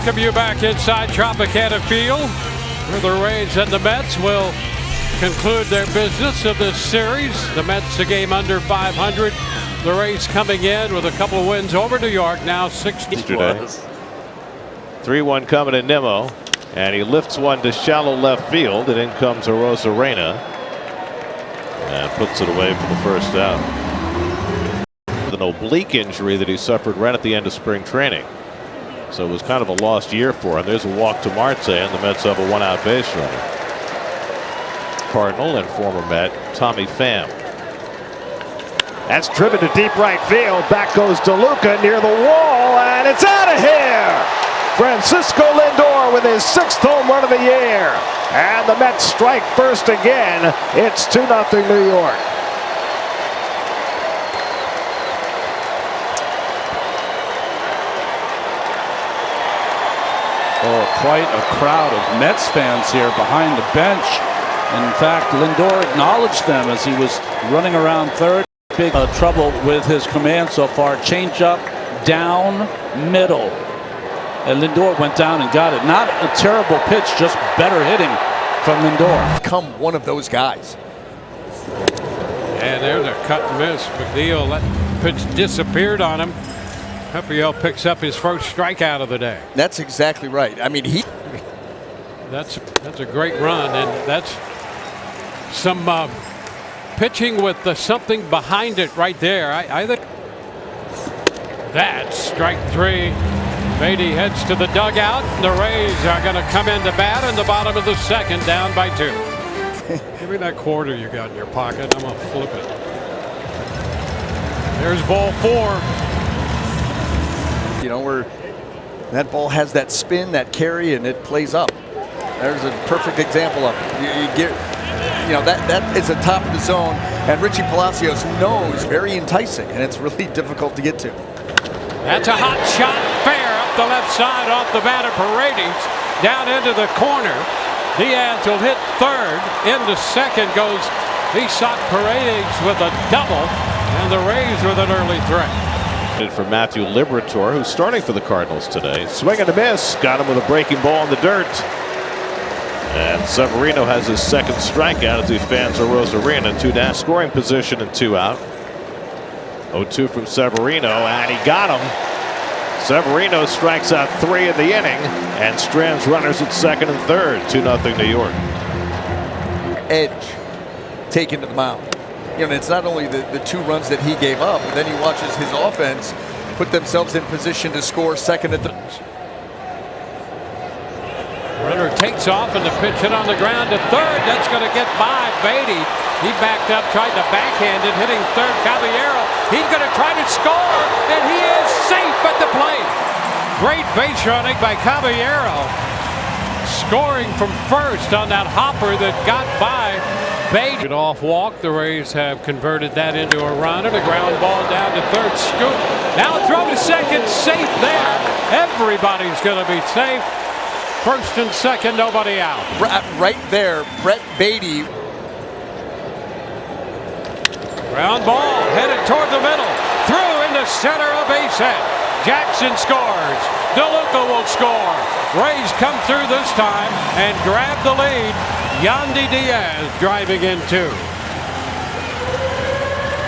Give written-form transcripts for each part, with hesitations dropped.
Welcome you back inside Tropicana Field, where the Rays and the Mets will conclude their business of this series. The Mets a game under 500. The Rays coming in with a couple of wins over New York, now 60. 3-1 coming to Nimmo, and he lifts one to shallow left field, and in comes Arozarena and puts it away for the first out. An oblique injury that he suffered right at the end of spring training. So it was kind of a lost year for him. There's a walk to Marte, and the Mets have a one-out base runner. Cardinal and former Met Tommy Pham. That's driven to deep right field. Back goes DeLuca near the wall, and it's out of here. Francisco Lindor with his 6th home run of the year. And the Mets strike first again. It's 2-0 New York. Oh, quite a crowd of Mets fans here behind the bench. In fact, Lindor acknowledged them as he was running around third. Big trouble with his command so far. Change up, down, middle. And Lindor went down and got it. Not a terrible pitch, just better hitting from Lindor. Become one of those guys. And there's a cut and miss. McNeil, that pitch disappeared on him. Pepiot picks up his first strikeout of the day. That's exactly right. I mean, That's a great run, and that's some pitching with something behind it right there. I think that's strike 3. Beatty heads to the dugout. The Rays are going to come into bat in the bottom of the 2nd, down by 2. Give me that quarter you got in your pocket. I'm going to flip it. There's ball 4. you know, where that ball has that spin, that carry, and it plays up. There's a perfect example of it. You get, you know, that is the top of the zone, and Richie Palacios knows very enticing, and it's really difficult to get to. That's a hot shot, fair up the left side off the bat of Paredes, down into the corner. Diaz will hit third. Into second goes Isak Paredes with a double, and the Rays with an early threat. For Matthew Liberatore, who's starting for the Cardinals today. Swing and a miss. Got him with a breaking ball in the dirt. And Severino has his second strikeout as he fans Arozarena. 2 down, scoring position and 2 out. 0-2 from Severino, and he got him. Severino strikes out 3 in the inning and strands runners at second and third. 2-0 New York. Edge taken to the mound. You know, it's not only the 2 runs that he gave up, but then he watches his offense put themselves in position to score second and third. Runner takes off, and the pitch hit on the ground to third. That's going to get by Beatty. He backed up, tried to backhand it, hitting third. Caballero, he's going to try to score, and he is safe at the plate. Great base running by Caballero, scoring from first on that hopper that got by Beatty. Good off walk. The Rays have converted that into a run, and a ground ball down to third. Scoop. Now throw to second. Safe there. Everybody's going to be safe. First and second, nobody out. Right there, Brett Beatty. Ground ball headed toward the middle. Through into center, a base hit. Jackson scores. DeLuca will score. Rays come through this time and grab the lead. Yandy Diaz driving in 2.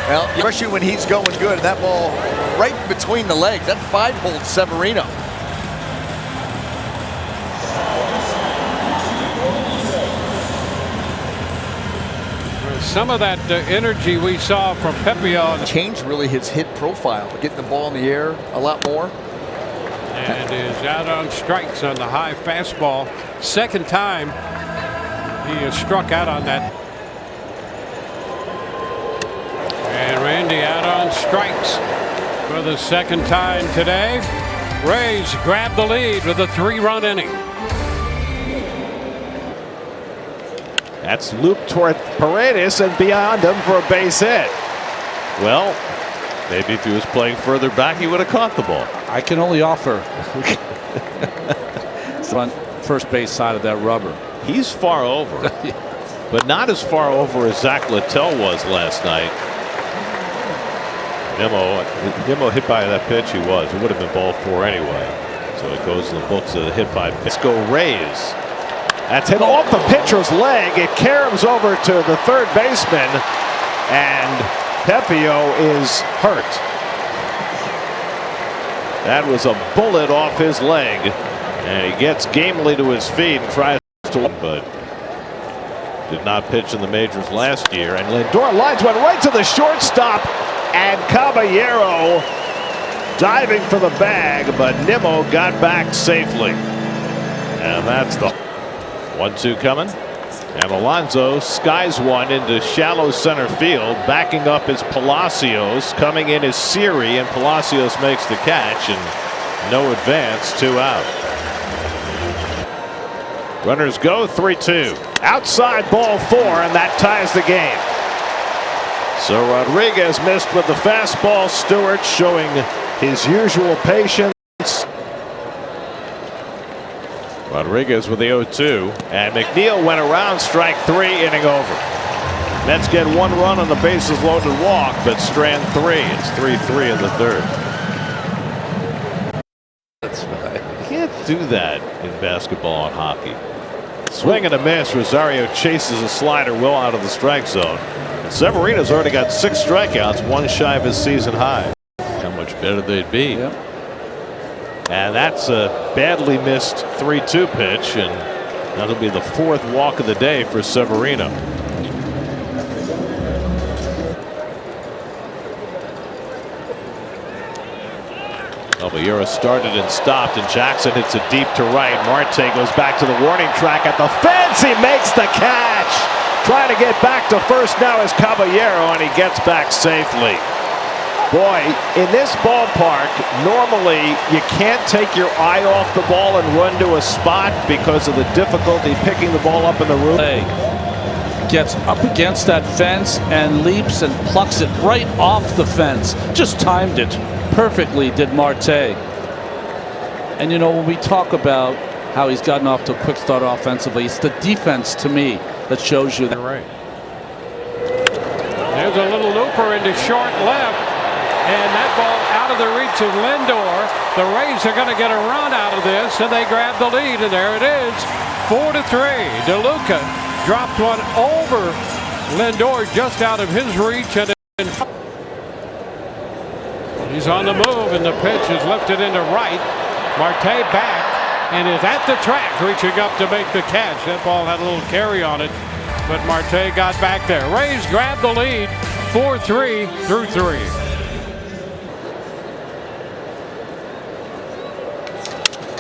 Well, especially when he's going good, that ball right between the legs. That 5-holds Severino. Some of that energy we saw from Pepiot changed really his hit profile, getting the ball in the air a lot more. And is out on strikes on the high fastball. Second time he has struck out on that. And Randy out on strikes for the second time today. Rays grab the lead with a 3-run inning. That's looped toward Paredes and beyond him for a base hit. Well, maybe if he was playing further back, he would have caught the ball. I can only offer front first base side of that rubber. He's far over, but not as far over as Zach Littell was last night. Nimmo hit by that pitch. He was. It would have been ball 4 anyway. So it goes in the books of the hit by pitch. Go Rays. That's hit off the pitcher's leg. It caroms over to the third baseman, and Pepio is hurt. That was a bullet off his leg, and he gets gamely to his feet and tries to, but did not pitch in the majors last year. And Lindor lines one right to the shortstop, and Caballero diving for the bag, but Nimmo got back safely. And that's the 1-2 coming. And Alonso skies one into shallow center field. Backing up is Palacios. Coming in is Siri, and Palacios makes the catch, and no advance, 2 out. Runners go, 3-2. Outside, ball 4, and that ties the game. So Rodriguez missed with the fastball. Stewart showing his usual patience. Rodriguez with the 0-2, and McNeil went around, strike 3, inning over. Mets get 1 run on the bases loaded walk, but strand 3. It's 3-3 in the third. That's right. You can't do that in basketball and hockey. Swing and a miss. Rosario chases a slider well out of the strike zone. And Severino's already got 6 strikeouts, 1 shy of his season high. How much better they'd be. Yep. And that's a badly missed 3-2 pitch, and that'll be the 4th walk of the day for Severino. Caballero started and stopped, and Jackson hits it deep to right. Marte goes back to the warning track at the fence. He makes the catch. Trying to get back to first now is Caballero, and he gets back safely. Boy, in this ballpark, normally you can't take your eye off the ball and run to a spot because of the difficulty picking the ball up in the roof. Gets up against that fence and leaps and plucks it right off the fence. Just timed it perfectly, did Marte. And you know, when we talk about how he's gotten off to a quick start offensively, it's the defense to me that shows you that. Right. There's a little looper into short left. And that ball out of the reach of Lindor. The Rays are going to get a run out of this, and they grab the lead, and there it is, 4-3. DeLuca dropped one over Lindor just out of his reach, and he's on the move, and the pitch is lifted into right. Marte back and is at the track, reaching up to make the catch. That ball had a little carry on it, but Marte got back there. Rays grab the lead, 4-3 through 3.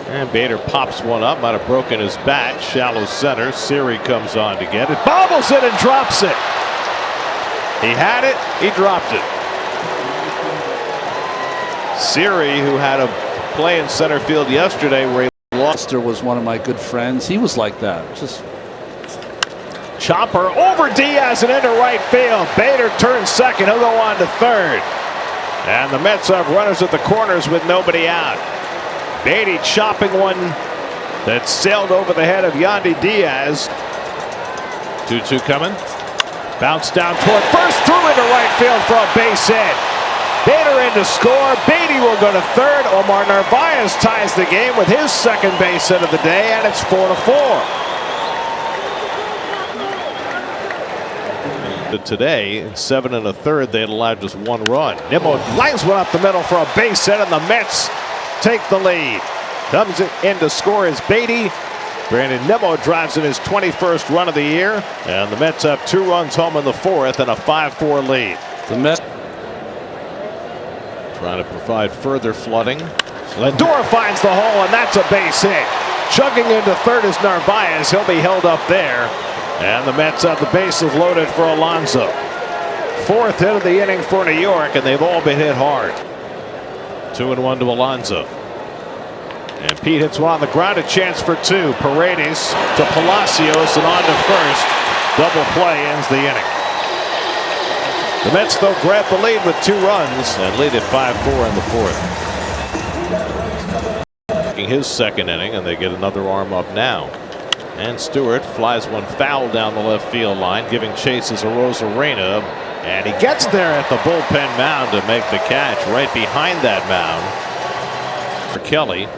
And Bader pops one up, might have broken his bat. Shallow center. Siri comes on to get it. Bobbles it and drops it. He had it. He dropped it. Siri, who had a play in center field yesterday where he lost. Was one of my good friends. He was like that. Just chopper over Diaz and into right field. Bader turns second. He'll go on to third. And the Mets have runners at the corners with nobody out. Beatty chopping one that sailed over the head of Yandy Diaz. 2-2 coming. Bounce down toward first, through into right field for a base hit. Bader in to score. Beatty will go to third. Omar Narvaez ties the game with his second base hit of the day, and it's 4-4. Today, in 7 1/3, they had allowed just 1 run. Nimmo lines one up the middle for a base hit, and the Mets take the lead. Comes in to score is Beatty. Brandon Nimmo drives in his 21st run of the year, and the Mets have 2 runs home in the 4th and a 5-4 lead. the Mets trying to provide further flooding. Lindor finds the hole, and that's a base hit. Chugging into third is Narvaez. He'll be held up there, and the Mets have the bases loaded for Alonso. 4th hit of the inning for New York, and they've all been hit hard. 2-1 to Alonso. And Pete hits one on the ground, a chance for 2. Paredes to Palacios and on to first. Double play ends the inning. The Mets, though, grab the lead with 2 runs and lead at 5-4 in the 4th. Making his second inning, and they get another arm up now. And Stewart flies one foul down the left field line, giving chase as Arozarena. And he gets there at the bullpen mound to make the catch right behind that mound for Kelly.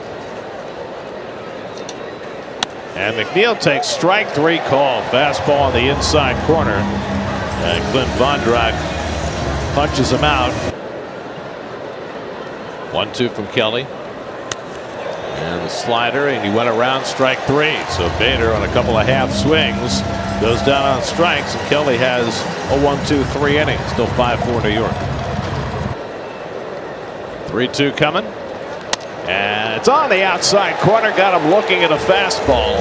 And McNeil takes strike 3 call. Fastball on the inside corner. And Clint Vondrack punches him out. 1-2 from Kelly. And the slider, and he went around strike 3. So Bader on a couple of half swings goes down on strikes, and Kelly has a 1-2-3 inning. Still 5-4 New York. 3-2 coming. And it's on the outside corner. Got him looking at a fastball.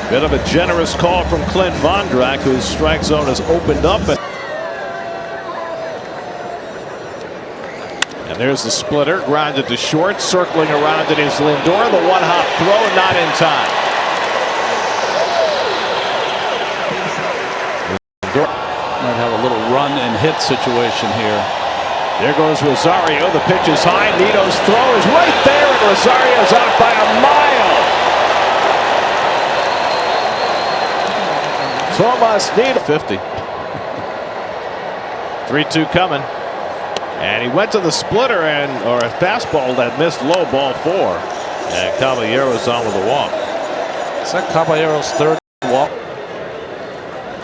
Bit of a generous call from Clint Vondrack, whose strike zone has opened up. And there's the splitter, grounded to short, circling around it is Lindor. The one-hop throw, not in time. Lindor might have a little run and hit situation here. There goes Rosario. The pitch is high. Nito's throw is right there, and Rosario's out by a mile. Tomas Nito 50. 3-2 coming. And he went to the splitter or a fastball that missed low, ball 4. And Caballero's on with a walk. Is that Caballero's third walk?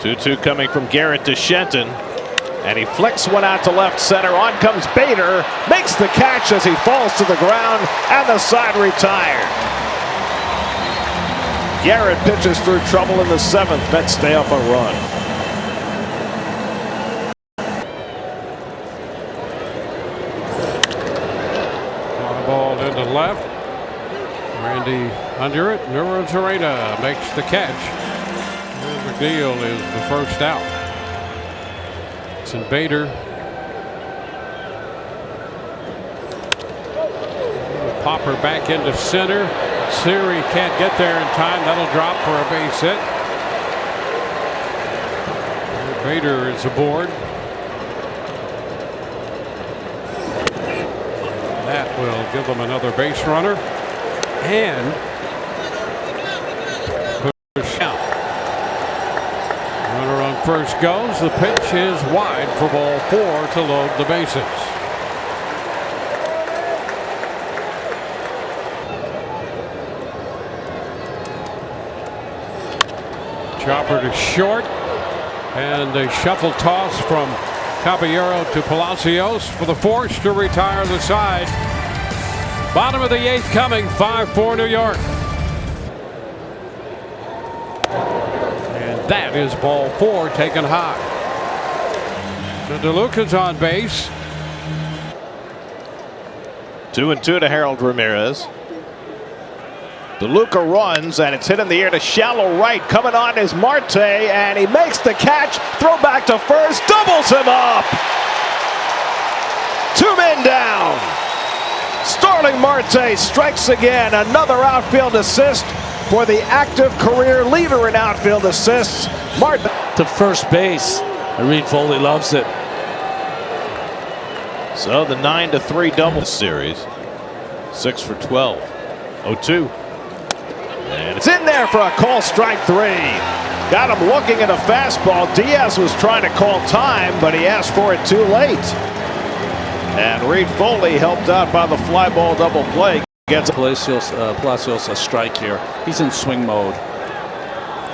2-2 coming from Garrett to Shenton. And he flicks one out to left center. On comes Bader. Makes the catch as he falls to the ground. And the side retired. Garrett pitches through trouble in the 7th. Mets stay up a run. Ball into left. Randy under it. Arena makes the catch. McNeil is the first out. And Bader. Popper back into center. Siri can't get there in time. That'll drop for a base hit. Bader is aboard. That will give them another base runner. And push out. Runner on first goes. The pitch is wide for ball 4 to load the bases. Chopper to short, and a shuffle toss from Caballero to Palacios for the force to retire the side. Bottom of the 8th coming. 5-4 New York. And that is ball 4 taken high. So DeLuca's on base. 2-2 to Harold Ramirez. DeLuca runs, and it's hit in the air to shallow right. Coming on is Marte, and he makes the catch. Throw back to first, doubles him up. 2 men down. Starling Marte strikes again. Another outfield assist for the active career leader in outfield assists. Marte to first base. Reed Foley loves it. So the 9-3 double series. 6 for 12. 0-2. And it's in there for a call, strike 3. Got him looking at a fastball. Diaz was trying to call time, but he asked for it too late. And Reed Foley, helped out by the fly ball double play, gets Palacios a strike here. He's in swing mode.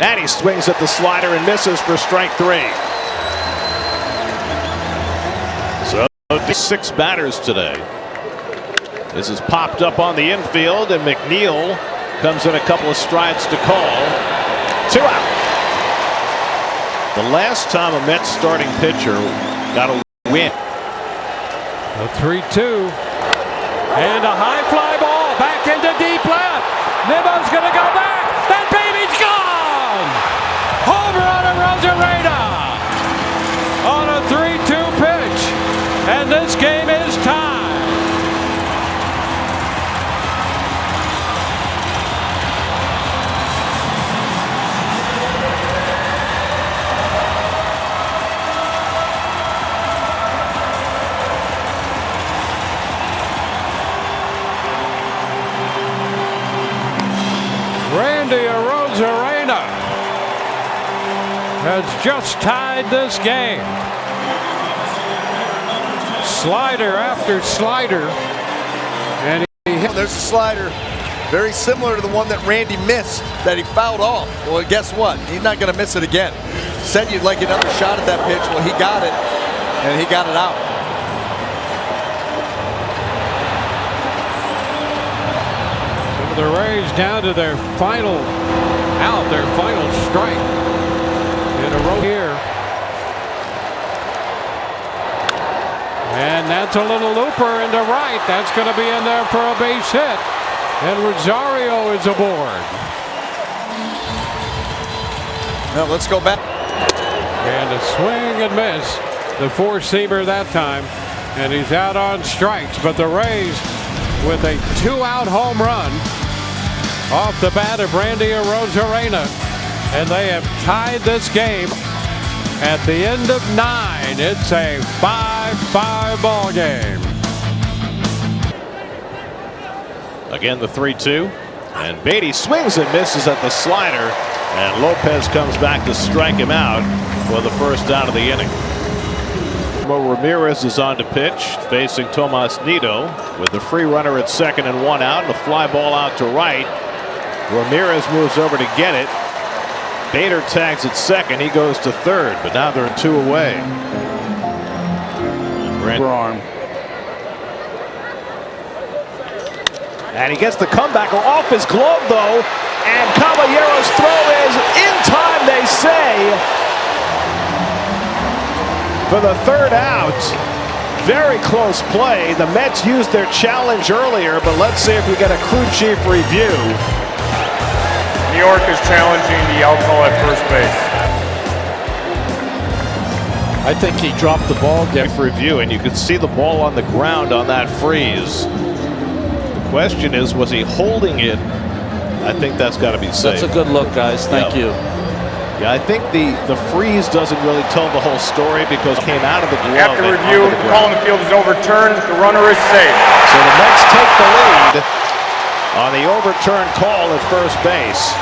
And he swings at the slider and misses for strike 3. So 6 batters today. This is popped up on the infield, and McNeil comes in a couple of strides to call. 2 out. The last time a Mets starting pitcher got a win. A 3-2. And a high fly ball back into deep left. Nimmo's going to go back. That baby's gone. Home run of Rosarena on a 3-2 pitch. And this game is tied. Randy Arozarena has just tied this game. Slider after slider, and he hit. There's a slider. Very similar to the one that Randy missed that he fouled off. Well, guess what? He's not going to miss it again. Said you'd like another shot at that pitch. Well, he got it, and he got it out. So the Rays down to their final out, their final strike in a row here. And that's a little looper into right. That's going to be in there for a base hit. And Rosario is aboard. Now let's go back. And a swing and miss. The four-seamer that time. And he's out on strikes. But the Rays with a two-out home run off the bat of Randy Arozarena. And they have tied this game at the end of 9. It's a 5-5 ball game. Again, the 3-2. And Beatty swings and misses at the slider. And Lopez comes back to strike him out for the first out of the inning. Ramirez is on to pitch, facing Tomas Nido with the free runner at second and one out. And the fly ball out to right. Ramirez moves over to get it. Bader tags at second. He goes to third, but now they're two away. Arm. And he gets the comebacker off his glove, though. And Caballero's throw is in time, they say, for the third out. Very close play. The Mets used their challenge earlier, but let's see if we get a crew chief review. New York is challenging the out call at first base. I think he dropped the ball. Review, and you can see the ball on the ground on that freeze. The question is, was he holding it? I think that's got to be safe. That's a good look, guys. Thank you. Yeah, I think the freeze doesn't really tell the whole story because it came out of the glove. After review, the call on the field is overturned. The runner is safe. So the Mets take the lead on the overturned call at first base.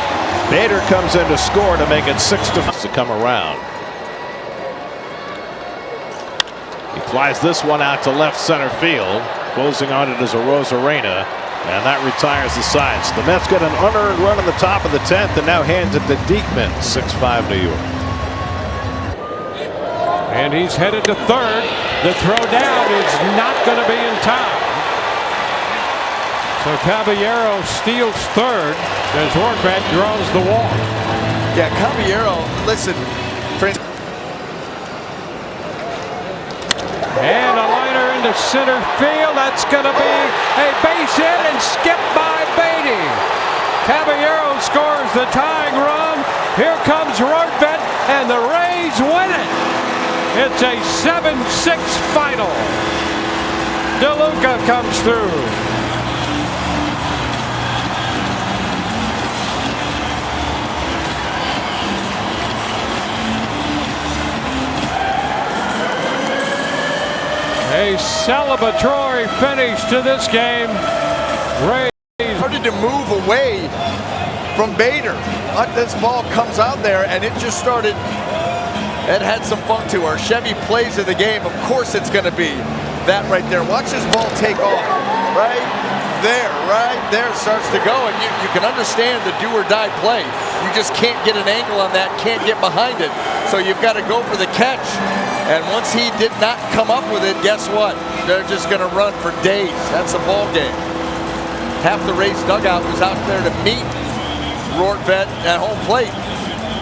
Bader comes in to score to make it 6-5 to come around. He flies this one out to left center field. Closing on it is Arozarena, and that retires the side. So the Mets get an unearned run in the top of the 10th and now hands it to Diekman. 6-5 New York. And he's headed to third. The throw down is not going to be in time. So Caballero steals third as Horvat draws the walk. Yeah, Caballero, listen. And a liner into center field. That's going to be a base hit and skipped by Beatty. Caballero scores the tying run. Here comes Horvat, and the Rays win it. It's a 7-6 final. DeLuca comes through. A celebratory finish to this game. Rays started to move away from Bader. This ball comes out there, and it just started. It had some funk to her. Chevy plays of the game. Of course, it's going to be that right there. Watch this ball take off. Right there, it starts to go, and you can understand the do-or-die play. You just can't get an angle on that. Can't get behind it. So you've got to go for the catch. And once he did not come up with it, guess what? They're just going to run for days. That's the ball game. Half the Rays dugout was out there to meet Horvat at home plate.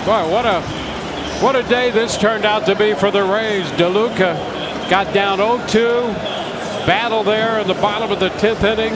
Boy, what a day this turned out to be for the Rays. DeLuca got down 0-2. Battle there in the bottom of the 10th inning.